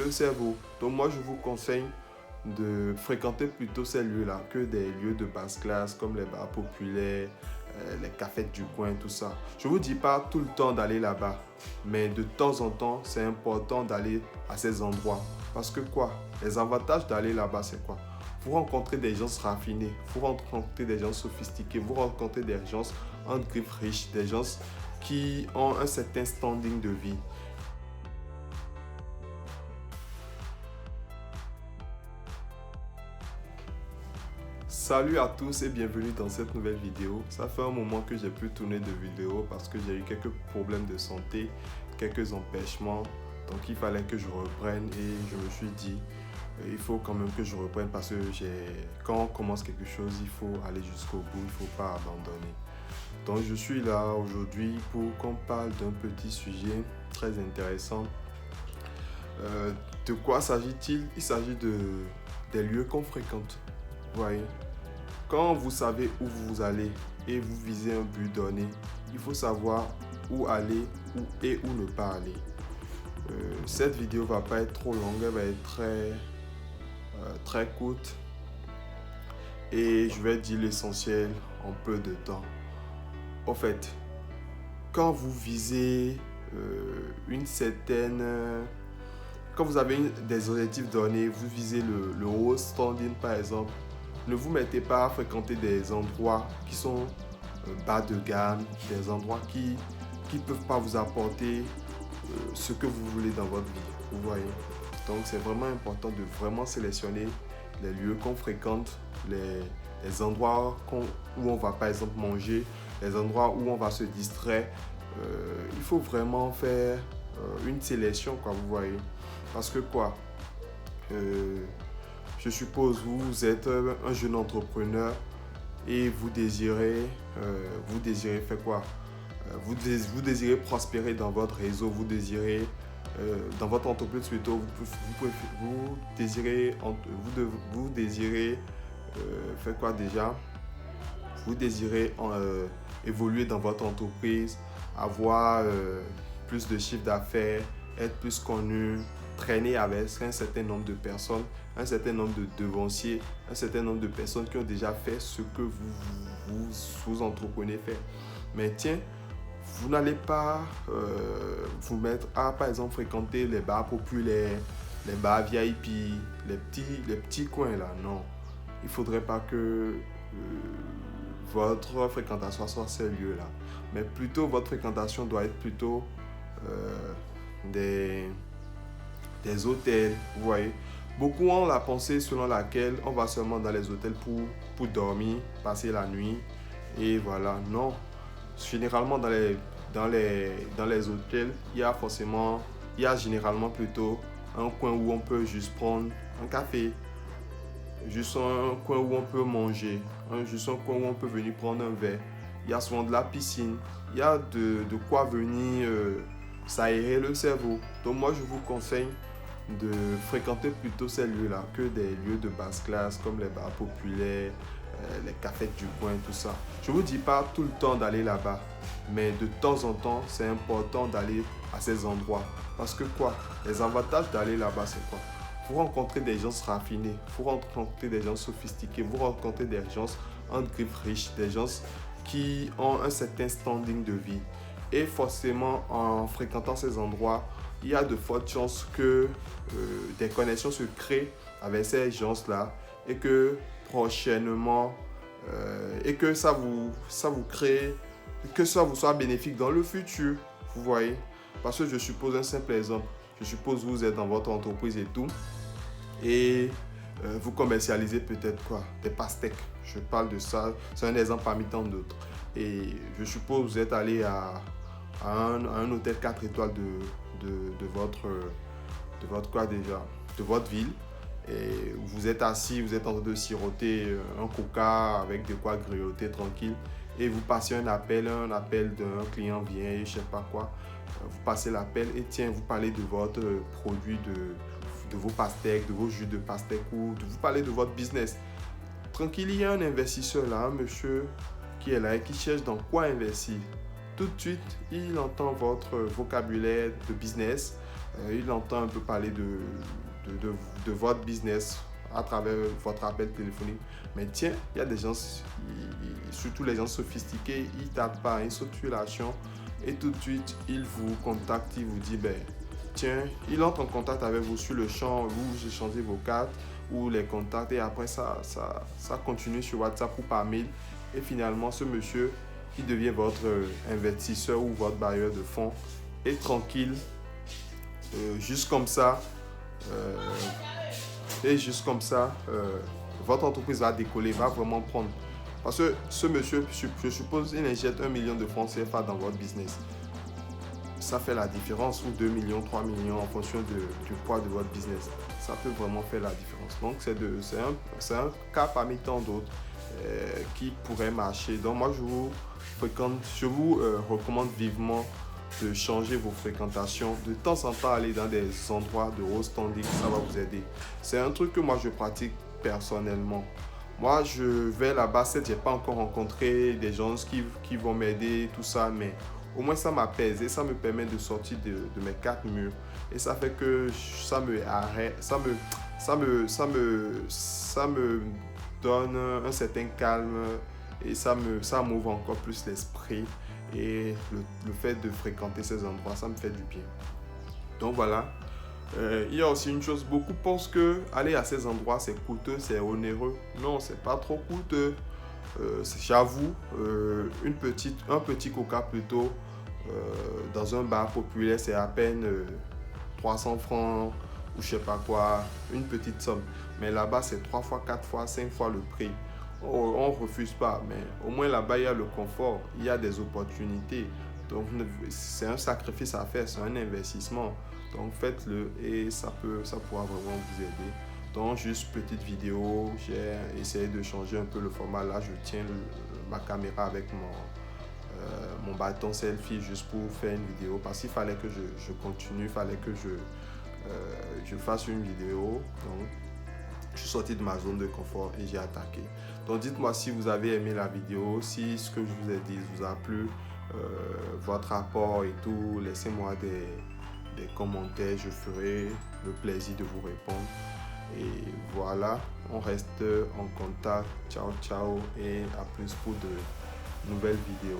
le cerveau. Donc moi, je vous conseille de fréquenter plutôt ces lieux-là que des lieux de basse classe comme les bars populaires, les cafés du coin, tout ça. Je ne vous dis pas tout le temps d'aller là-bas, mais de temps en temps, c'est important d'aller à ces endroits. Parce que quoi? Les avantages d'aller là-bas, c'est quoi? Vous rencontrez des gens raffinés, vous rencontrez des gens sophistiqués, vous rencontrez des gens en griffe riche, des gens qui ont un certain standing de vie. Salut à tous et bienvenue dans cette nouvelle vidéo. Ça fait un moment que j'ai pu tourner de vidéos parce que j'ai eu quelques problèmes de santé, quelques empêchements. Donc il fallait que je reprenne et je me suis dit, il faut quand même que je reprenne parce que quand on commence quelque chose, il faut aller jusqu'au bout, il ne faut pas abandonner. Donc je suis là aujourd'hui pour qu'on parle d'un petit sujet très intéressant. De quoi s'agit-il? Il s'agit des lieux qu'on fréquente. Vous voyez? Quand vous savez où vous allez et vous visez un but donné, il faut savoir où aller et où ne pas aller. Cette vidéo va pas être trop longue, elle va être très courte et je vais dire l'essentiel en peu de temps. En fait, quand vous visez quand vous avez des objectifs donnés, vous visez le haut standing par exemple, ne vous mettez pas à fréquenter des endroits qui sont bas de gamme, des endroits qui ne peuvent pas vous apporter ce que vous voulez dans votre vie. Vous voyez? Donc c'est vraiment important de vraiment sélectionner les lieux qu'on fréquente, les endroits où on va par exemple manger, les endroits où on va se distraire. Il faut vraiment faire une sélection, quoi, vous voyez. Parce que quoi? Je suppose vous êtes un jeune entrepreneur et vous désirez faire quoi? Vous désirez prospérer dans votre réseau, vous désirez dans votre entreprise plutôt, vous désirez faire quoi déjà? Vous désirez évoluer dans votre entreprise, avoir plus de chiffre d'affaires, être plus connu, traîner avec un certain nombre de personnes, un certain nombre de devanciers, un certain nombre de personnes qui ont déjà fait ce que vous entreprenez faire. Mais tiens, vous n'allez pas vous mettre à, par exemple, fréquenter les bars populaires, les bars VIP, les petits coins là, non. Il ne faudrait pas que votre fréquentation soit ces lieux-là. Mais plutôt, votre fréquentation doit être plutôt des hôtels, vous voyez. Beaucoup ont la pensée selon laquelle on va seulement dans les hôtels pour dormir, passer la nuit et voilà. Non, généralement dans les hôtels, il y a généralement plutôt un coin où on peut juste prendre un café, juste un coin où on peut manger, juste un coin où on peut venir prendre un verre. Il y a souvent de la piscine, il y a de quoi venir s'aérer le cerveau. Donc moi je vous conseille de fréquenter plutôt ces lieux-là que des lieux de basse classe comme les bars populaires, les cafés du coin, tout ça. Je ne vous dis pas tout le temps d'aller là-bas, mais de temps en temps, c'est important d'aller à ces endroits. Parce que quoi? Les avantages d'aller là-bas, c'est quoi? Vous rencontrez des gens raffinés, vous rencontrez des gens sophistiqués, vous rencontrez des gens en griffe riche, des gens qui ont un certain standing de vie. Et forcément, en fréquentant ces endroits, il y a de fortes chances que des connexions se créent avec ces gens-là et que prochainement, et que ça vous crée, que ça vous soit bénéfique dans le futur, vous voyez. Parce que je suppose un simple exemple, je suppose que vous êtes dans votre entreprise et tout, et vous commercialisez peut-être quoi? Des pastèques, je parle de ça, c'est un exemple parmi tant d'autres. Et je suppose que vous êtes allé à un hôtel 4 étoiles de votre ville et vous êtes assis, vous êtes en train de siroter un coca avec de quoi grignoter tranquille et vous passez un appel d'un client vient et je sais pas quoi, vous passez l'appel et tiens, vous parlez de votre produit, de vos pastèques, de vos jus de pastèques ou vous parlez de votre business. Tranquille, il y a un investisseur là, un monsieur qui est là et qui cherche dans quoi investir. Tout de suite, il entend votre vocabulaire de business, il entend un peu parler de votre business à travers votre appel téléphonique. Mais tiens, il y a des gens, surtout les gens sophistiqués, ils tapent pas, ils sautent sur l'action et tout de suite, ils vous contactent, ils vous disent, ben, tiens, il entre en contact avec vous sur le champ, vous échangez vos cartes ou les contacts et après ça continue sur WhatsApp ou par mail. Et finalement, ce monsieur, il devient votre investisseur ou votre bailleur de fonds et tranquille, juste comme ça, votre entreprise va décoller, va vraiment prendre. Parce que ce monsieur, je suppose, il injecte 1 million de francs CFA dans votre business. Ça fait la différence, ou 2 millions, 3 millions en fonction du poids de votre business. Ça peut vraiment faire la différence. Donc, c'est un cas parmi tant d'autres qui pourrait marcher. Donc, moi, je vous recommande vivement de changer vos fréquentations. De temps en temps, aller dans des endroits de haut standing, ça va vous aider. C'est un truc que moi, je pratique personnellement. Moi, je vais là-bas, je n'ai pas encore rencontré des gens qui vont m'aider, tout ça, mais au moins ça m'apaise et ça me permet de sortir de mes quatre murs. Et ça fait que ça me donne un certain calme et ça m'ouvre encore plus l'esprit. Et le fait de fréquenter ces endroits, ça me fait du bien. Donc voilà. Il y a aussi une chose, beaucoup pensent que aller à ces endroits c'est coûteux, c'est onéreux. Non, c'est pas trop coûteux. J'avoue, un petit coca plutôt dans un bar populaire, c'est à peine 300 francs ou je sais pas quoi, une petite somme. Mais là-bas, c'est 3 fois, 4 fois, 5 fois le prix. On ne refuse pas, mais au moins là-bas, il y a le confort, il y a des opportunités. Donc, c'est un sacrifice à faire, c'est un investissement. Donc, faites-le et ça pourra vraiment vous aider. Donc, juste petite vidéo, j'ai essayé de changer un peu le format. Là, je tiens ma caméra avec mon bâton selfie juste pour faire une vidéo parce qu'il fallait que je continue, il fallait que je fasse une vidéo. Donc, je suis sorti de ma zone de confort et j'ai attaqué. Donc dites-moi si vous avez aimé la vidéo, si ce que je vous ai dit vous a plu, votre apport et tout, laissez-moi des commentaires, je ferai le plaisir de vous répondre. Et voilà, on reste en contact. Ciao, ciao et à plus pour de nouvelles vidéos.